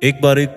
एक बार एक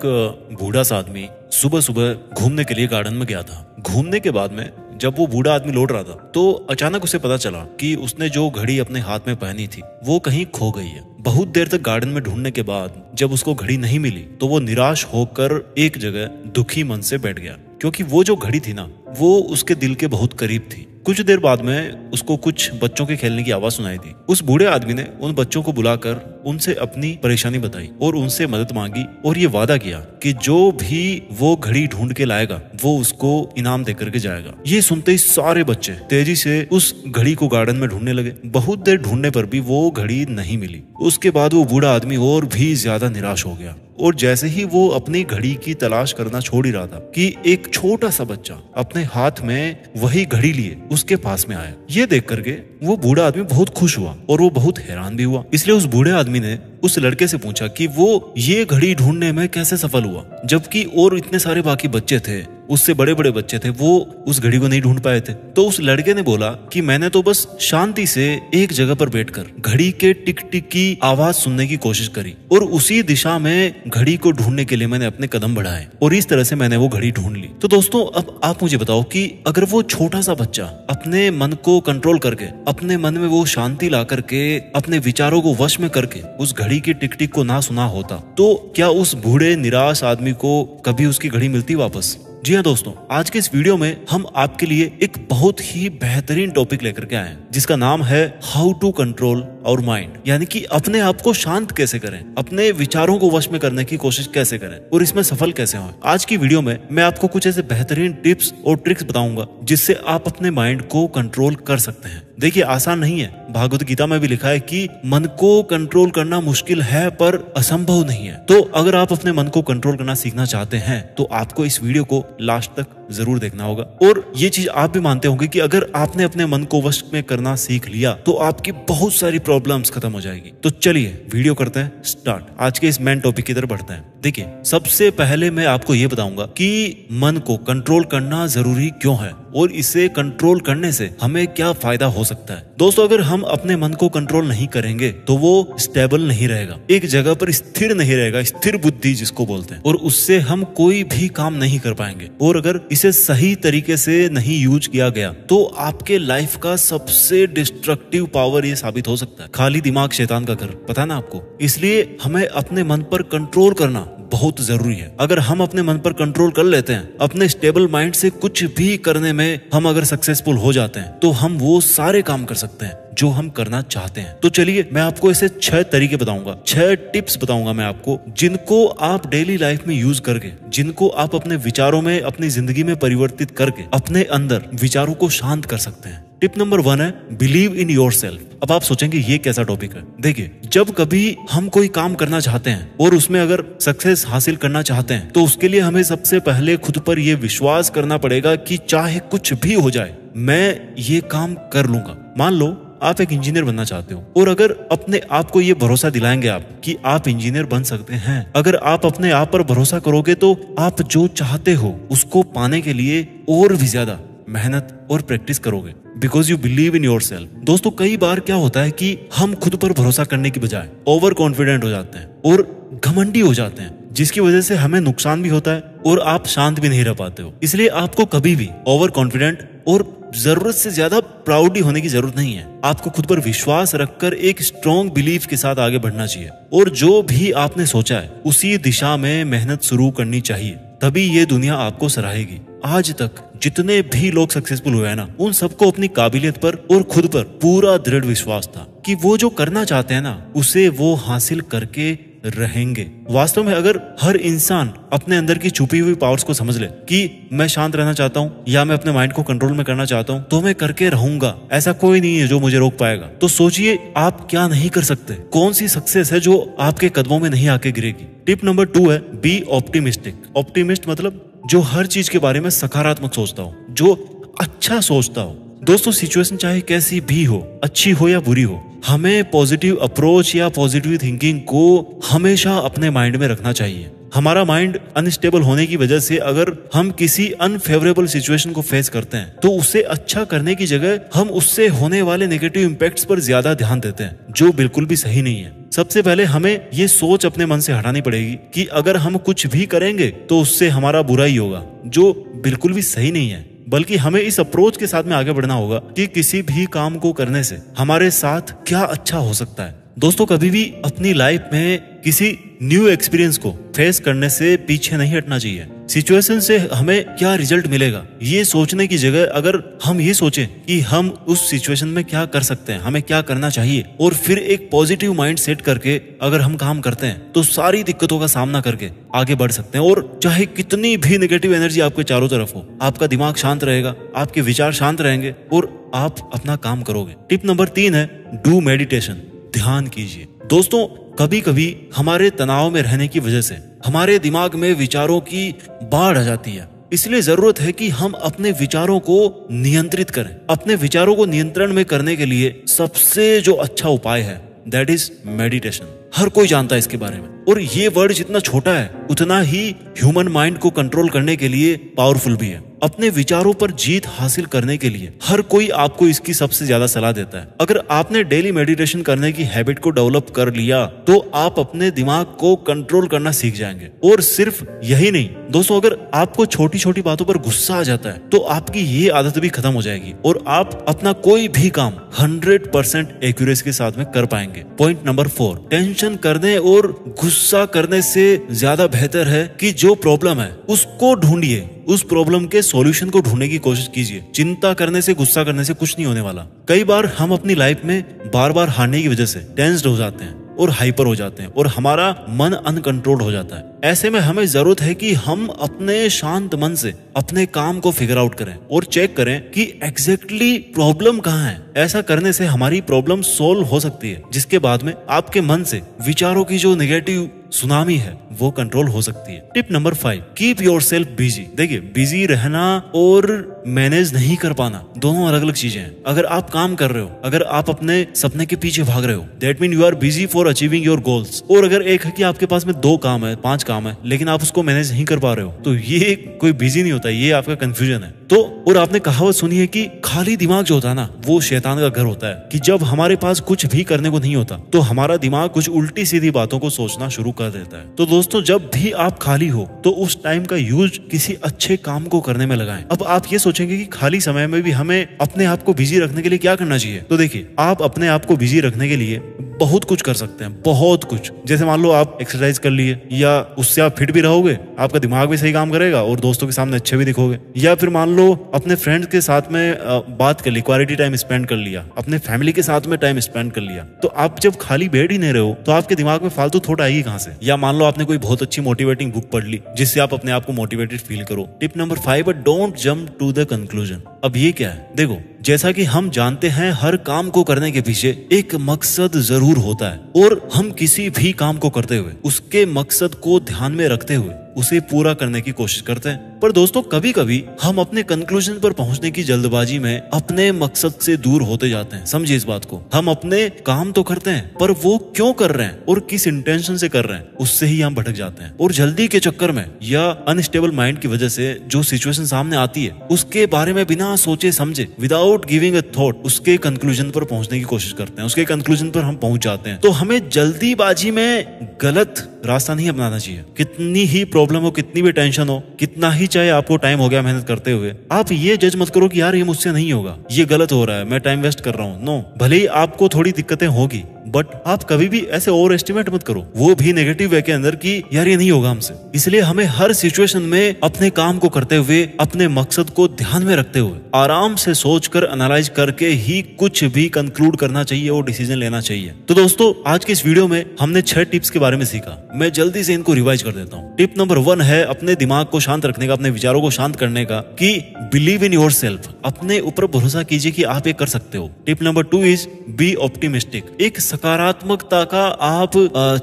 बूढ़ा सा आदमी सुबह सुबह घूमने के लिए गार्डन में गया था। घूमने के बाद में जब वो बूढ़ा आदमी लौट रहा था तो अचानक उसे पता चला कि उसने जो घड़ी अपने हाथ में पहनी थी वो कहीं खो गई है। बहुत देर तक गार्डन में ढूंढने के बाद जब उसको घड़ी नहीं मिली तो वो निराश होकर एक जगह दुखी मन से बैठ गया, क्योंकि वो जो घड़ी थी ना वो उसके दिल के बहुत करीब थी। कुछ देर बाद में उसको कुछ बच्चों के खेलने की आवाज सुनाई दी। उस बूढ़े आदमी ने उन बच्चों को बुलाकर उनसे अपनी परेशानी बताई और उनसे मदद मांगी और ये वादा किया कि जो भी वो घड़ी ढूंढ के लाएगा वो उसको इनाम देकर के जाएगा। ये सुनते ही सारे बच्चे तेजी से उस घड़ी को गार्डन में ढूंढने लगे। बहुत देर ढूंढने पर भी वो घड़ी नहीं मिली। उसके बाद वो बूढ़ा आदमी और भी ज्यादा निराश हो गया और जैसे ही वो अपनी घड़ी की तलाश करना छोड़ ही रहा था कि एक छोटा सा बच्चा अपने हाथ में वही घड़ी लिए उसके पास में आया। ये देख करके वो बूढ़ा आदमी बहुत खुश हुआ और वो बहुत हैरान भी हुआ। इसलिए उस बूढ़े आदमी ने उस लड़के से पूछा कि वो ये घड़ी ढूंढने में कैसे सफल हुआ, जबकि और इतने सारे बाकी बच्चे थे, उससे बड़े बड़े बच्चे थे, वो उस घड़ी को नहीं ढूंढ पाए थे। तो उस लड़के ने बोला कि मैंने तो बस शांति से एक जगह पर बैठकर घड़ी के टिक टिक की आवाज सुनने की कोशिश करी और उसी दिशा में घड़ी को ढूंढने के लिए मैंने अपने कदम बढ़ाए और इस तरह से मैंने वो घड़ी ढूंढ ली। तो दोस्तों अब आप मुझे बताओ कि अगर वो छोटा सा बच्चा अपने मन को कंट्रोल करके, अपने मन में वो शांति ला करके, अपने विचारों को वश में करके उस घड़ी की टिक टिक को ना सुना होता तो क्या उस बूढ़े निराश आदमी को कभी उसकी घड़ी मिलती वापस? जी हाँ दोस्तों, आज के इस वीडियो में हम आपके लिए एक बहुत ही बेहतरीन टॉपिक लेकर के आए हैं जिसका नाम है how to control our mind, यानी कि अपने आप को शांत कैसे करें, अपने विचारों को वश में करने की कोशिश कैसे करें और इसमें सफल कैसे हों। आज की वीडियो में मैं आपको कुछ ऐसे बेहतरीन टिप्स और ट्रिक्स बताऊंगा जिससे आप अपने माइंड को कंट्रोल कर सकते हैं। देखिए आसान नहीं है, भागवत गीता में भी लिखा है कि मन को कंट्रोल करना मुश्किल है पर असंभव नहीं है। तो अगर आप अपने मन को कंट्रोल करना सीखना चाहते हैं तो आपको इस वीडियो को लास्ट तक जरूर देखना होगा। और ये चीज आप भी मानते होंगे कि अगर आपने अपने मन को वश में करना सीख लिया तो आपकी बहुत सारी प्रॉब्लम्स खत्म हो जाएगी। तो चलिए वीडियो करते हैं स्टार्ट। आज के इस मेन टॉपिक की तरफ बढ़ते हैं। देखिए सबसे पहले मैं आपको ये बताऊंगा कि मन को कंट्रोल करना जरूरी क्यों है और इसे कंट्रोल करने से हमें क्या फायदा हो सकता है। दोस्तों अगर हम अपने मन को कंट्रोल नहीं करेंगे तो वो स्टेबल नहीं रहेगा, एक जगह पर स्थिर नहीं रहेगा, स्थिर बुद्धि जिसको बोलते हैं, और उससे हम कोई भी काम नहीं कर पाएंगे। और अगर इसे सही तरीके से नहीं यूज किया गया तो आपके लाइफ का सबसे डिस्ट्रक्टिव पावर ये साबित हो सकता है। खाली दिमाग शैतान का घर, पता है ना आपको। इसलिए हमें अपने मन पर कंट्रोल करना बहुत जरूरी है। अगर हम अपने मन पर कंट्रोल कर लेते हैं, अपने स्टेबल माइंड से कुछ भी करने में हम अगर सक्सेसफुल हो जाते हैं तो हम वो सारे काम कर सकते हैं जो हम करना चाहते हैं। तो चलिए मैं आपको ऐसे 6 तरीके बताऊंगा, 6 टिप्स बताऊंगा मैं आपको, जिनको आप डेली लाइफ में यूज करके, जिनको आप अपने विचारों में, अपनी जिंदगी में परिवर्तित करके अपने अंदर विचारों को शांत कर सकते हैं। टिप नंबर 1 है बिलीव इन योरसेल्फ। अब आप सोचेंगे ये कैसा टॉपिक है। देखिए जब कभी हम कोई काम करना चाहते हैं और उसमें अगर सक्सेस हासिल करना चाहते हैं तो उसके लिए हमें सबसे पहले खुद पर यह विश्वास करना पड़ेगा कि चाहे कुछ भी हो जाए मैं ये काम कर लूंगा। मान लो आप एक इंजीनियर बनना चाहते हो और अगर अपने आप को ये भरोसा दिलाएंगे आप कि आप इंजीनियर बन सकते हैं, अगर आप अपने आप पर भरोसा करोगे तो आप जो चाहते हो उसको पाने के लिए और भी ज्यादा मेहनत और प्रैक्टिस करोगे, because you believe in your self. दोस्तों कई बार क्या होता है कि हम खुद पर भरोसा करने की बजाय ओवर कॉन्फिडेंट हो जाते हैं और घमंडी हो जाते हैं, जिसकी वजह से हमें नुकसान भी होता है और आप शांत भी नहीं रह पाते हो। इसलिए आपको कभी भी ओवर कॉन्फिडेंट और जरूरत से ज्यादा प्राउड होने की जरूरत नहीं है। आपको खुद पर विश्वास रखकर एक स्ट्रॉन्ग बिलीफ के साथ आगे बढ़ना चाहिए और जो भी आपने सोचा है उसी दिशा में मेहनत शुरू करनी चाहिए, तभी ये दुनिया आपको सराहेगी। आज तक जितने भी लोग सक्सेसफुल हुए हैं ना, उन सबको अपनी काबिलियत पर और खुद पर पूरा दृढ़ विश्वास था कि वो जो करना चाहते हैं ना उसे वो हासिल करके रहेंगे। वास्तव में अगर हर इंसान अपने अंदर की छुपी हुई पावर्स को समझ ले कि मैं शांत रहना चाहता हूँ या मैं अपने माइंड को कंट्रोल में करना चाहता हूँ तो मैं करके रहूंगा, ऐसा कोई नहीं है जो मुझे रोक पाएगा। तो सोचिए आप क्या नहीं कर सकते, कौन सी सक्सेस है जो आपके कदमों में नहीं आके गिरेगी। टिप नंबर 2 है बी ऑप्टिमिस्टिक। ऑप्टिमिस्ट मतलब जो हर चीज के बारे में सकारात्मक सोचता हो, जो अच्छा सोचता हो। दोस्तों सिचुएशन चाहे कैसी भी हो, अच्छी हो या बुरी हो, हमें पॉजिटिव अप्रोच या पॉजिटिव थिंकिंग को हमेशा अपने माइंड में रखना चाहिए। हमारा माइंड अनस्टेबल होने की वजह से अगर हम किसी अनफेवरेबल सिचुएशन को फेस करते हैं तो उसे अच्छा करने की जगह हम उससे होने वाले नेगेटिव इम्पैक्ट्स पर ज्यादा ध्यान देते हैं, जो बिल्कुल भी सही नहीं है। सबसे पहले हमें ये सोच अपने मन से हटानी पड़ेगी कि अगर हम कुछ भी करेंगे तो उससे हमारा बुरा ही होगा, जो बिल्कुल भी सही नहीं है। बल्कि हमें इस अप्रोच के साथ में आगे बढ़ना होगा कि किसी भी काम को करने से हमारे साथ क्या अच्छा हो सकता है। दोस्तों, कभी भी अपनी लाइफ में किसी न्यू एक्सपीरियंस को फेस करने से पीछे नहीं हटना चाहिए। सिचुएशन से हमें क्या रिजल्ट मिलेगा ये सोचने की जगह अगर हम ये सोचें कि हम उस सिचुएशन में क्या कर सकते हैं, हमें क्या करना चाहिए, और फिर एक पॉजिटिव माइंड सेट करके अगर हम काम करते हैं तो सारी दिक्कतों का सामना करके आगे बढ़ सकते हैं। और चाहे कितनी भी नेगेटिव एनर्जी आपके चारों तरफ हो, आपका दिमाग शांत रहेगा, आपके विचार शांत रहेंगे और आप अपना काम करोगे। टिप नंबर 3 है डू मेडिटेशन, ध्यान कीजिए। दोस्तों, कभी कभी हमारे तनाव में रहने की वजह से हमारे दिमाग में विचारों की बाढ़ आ जाती है। इसलिए जरूरत है कि हम अपने विचारों को नियंत्रित करें। अपने विचारों को नियंत्रण में करने के लिए सबसे जो अच्छा उपाय है दैट इज मेडिटेशन। हर कोई जानता है इसके बारे में, और ये वर्ड जितना छोटा है उतना ही ह्यूमन माइंड को कंट्रोल करने के लिए पावरफुल भी है। अपने विचारों पर जीत हासिल करने के लिए हर कोई आपको इसकी सबसे ज्यादा सलाह देता है। अगर आपने डेली मेडिटेशन करने की हैबिट को डेवलप कर लिया तो आप अपने दिमाग को कंट्रोल करना सीख जाएंगे। और सिर्फ यही नहीं दोस्तों, अगर आपको छोटी छोटी बातों पर गुस्सा आ जाता है तो आपकी ये आदत भी खत्म हो जाएगी और आप अपना कोई भी काम 100% एक्यूरेसी के साथ में कर पाएंगे। पॉइंट नंबर 4, टेंशन करने और गुस्सा करने से ज्यादा बेहतर है कि जो प्रॉब्लम है उसको ढूंढिए, उस प्रॉब्लम के सॉल्यूशन को ढूंढने की कोशिश कीजिए। चिंता करने से, गुस्सा करने से कुछ नहीं होने वाला। कई बार हम अपनी लाइफ में बार बार हारने की वजह से टेंस्ड हो जाते हैं और हाइपर हो जाते हैं और हमारा मन अनकंट्रोल्ड हो जाता है। ऐसे में हमें जरूरत है कि हम अपने शांत मन से अपने काम को फिगर आउट करें और चेक करें कि एग्जैक्टली प्रॉब्लम कहाँ है। ऐसा करने से हमारी प्रॉब्लम सोल्व हो सकती है, जिसके बाद में आपके मन से विचारों की जो नेगेटिव सुनामी है वो कंट्रोल हो सकती है। Tip number 5, keep yourself busy. देखिए, बिजी रहना और मैनेज नहीं कर पाना दोनों अलग अलग चीजें हैं। अगर आप काम कर रहे हो, अगर आप अपने सपने के पीछे भाग रहे हो, that mean you are busy for achieving your goals. और अगर एक है कि आपके पास में 2 काम है, 5 काम है, लेकिन आप उसको मैनेज नहीं कर पा रहे हो, तो ये कोई बिजी नहीं होता, ये आपका कंफ्यूजन है। तो और आपने कहावत सुनी है कि खाली दिमाग जो होता है ना वो शैतान का घर होता है, कि जब हमारे पास कुछ भी करने को नहीं होता तो हमारा दिमाग कुछ उल्टी सीधी बातों को सोचना शुरू कर देता है। तो दोस्तों, जब भी आप खाली हो तो उस टाइम का यूज किसी अच्छे काम को करने में लगाएं। अब आप ये सोचेंगे कि खाली समय में भी हमें अपने आप को बिजी रखने के लिए क्या करना चाहिए। तो देखिए, आप अपने आप को बिजी रखने के लिए बहुत कुछ कर सकते हैं, बहुत कुछ। जैसे मान लो आप एक्सरसाइज कर लिए, या उससे आप फिट भी रहोगे, आपका दिमाग भी सही काम करेगा और दोस्तों के सामने अच्छे भी दिखोगे। या फिर मान लो अपने फ्रेंड्स के साथ में बात कर ली, क्वालिटी टाइम स्पेंड कर लिया, अपने फैमिली के साथ में टाइम स्पेंड कर लिया। तो आप जब खाली बैठ ही नहीं रहे हो तो आपके दिमाग में फालतू थॉट आएगी कहाँ से। या मान लो आपने कोई बहुत अच्छी मोटिवेटिंग बुक पढ़ ली जिससे आप अपने आप को मोटिवेटेड फील करो। Tip number 5, don't jump to the conclusion. अब ये क्या है, देखो, जैसा कि हम जानते हैं हर काम को करने के पीछे एक मकसद जरूर होता है, और हम किसी भी काम को करते हुए उसके मकसद को ध्यान में रखते हुए उसे पूरा करने की कोशिश करते हैं। पर दोस्तों, कभी कभी हम अपने कंक्लूजन पर पहुंचने की जल्दबाजी में अपने मकसद से दूर होते जाते हैं। समझिए इस बात को। हम अपने काम तो करते हैं, पर वो क्यों कर रहे हैं और किस इंटेंशन से कर रहे हैं उससे ही हम भटक जाते हैं। और जल्दी के चक्कर में या अनस्टेबल माइंड की वजह से जो सिचुएशन सामने आती है उसके बारे में बिना सोचे समझे, विदाउट गिविंग अ थॉट, उसके कंक्लूजन पर पहुंचने की कोशिश करते हैं। उसके कंक्लूजन पर हम पहुंच जाते हैं। तो हमें जल्दीबाजी में गलत रास्ता नहीं अपनाना चाहिए। कितनी ही प्रॉब्लम हो, कितनी भी टेंशन हो, कितना ही चाहे आपको टाइम हो गया मेहनत करते हुए, आप ये जज मत करो कि यार ये मुझसे नहीं होगा, ये गलत हो रहा है, मैं टाइम वेस्ट कर रहा हूँ। नो, भले ही आपको थोड़ी दिक्कतें होगी, बट आप कभी भी ऐसे ओवर एस्टिमेट मत करो, वो भी नेगेटिव वे के अंदर, कि यार ये नहीं होगा हमसे। इसलिए हमें हर सिचुएशन में अपने काम को करते हुए, अपने मकसद को ध्यान में रखते हुए, आराम से सोचकर एनालाइज करके ही कुछ भी कंक्लूड करना चाहिए और डिसीजन लेना चाहिए। तो दोस्तों, आज के इस वीडियो में हमने 6 टिप्स के बारे में सीखा। मैं जल्दी से इनको रिवाइज कर देता हूँ। टिप नंबर 1 है अपने दिमाग को शांत रखने का, अपने विचारों को शांत करने का, कि बिलीव इन योरसेल्फ, अपने ऊपर भरोसा कीजिए कि आप ये कर सकते हो। Tip number 2 is be optimistic, एक सकारात्मकता का आप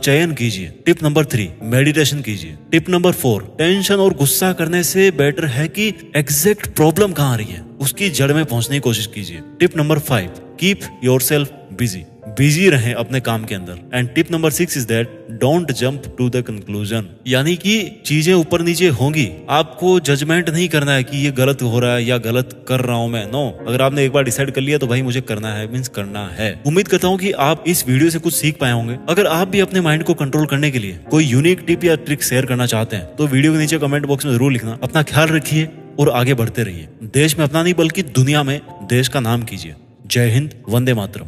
चयन कीजिए। टिप नंबर 3, मेडिटेशन कीजिए। टिप नंबर 4, टेंशन और गुस्सा करने से बेटर है कि एग्जैक्ट प्रॉब्लम कहाँ आ रही है उसकी जड़ में पहुंचने की कोशिश कीजिए। Tip number 5, keep yourself busy. Busy रहें अपने काम के अंदर। And tip number 6 is that don't jump to the conclusion, यानी कि चीजें ऊपर नीचे होंगी, आपको जजमेंट नहीं करना है कि ये गलत हो रहा है या गलत कर रहा हूं मैं। नो, अगर आपने एक बार डिसाइड कर लिया तो भाई मुझे करना है, मीन्स करना है। उम्मीद करता हूँ कि आप इस वीडियो से कुछ सीख पाए होंगे। अगर आप भी अपने माइंड को कंट्रोल करने के लिए कोई यूनिक टिप या ट्रिक शेयर करना चाहते हैं तो वीडियो के नीचे कमेंट बॉक्स में जरूर लिखना। अपना ख्याल रखिए और आगे बढ़ते रहिए। देश में अपना नहीं बल्कि दुनिया में देश का नाम कीजिए। जय हिंद, वंदे मातरम।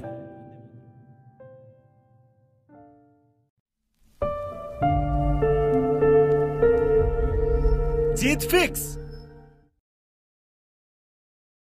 जीत फिक्स।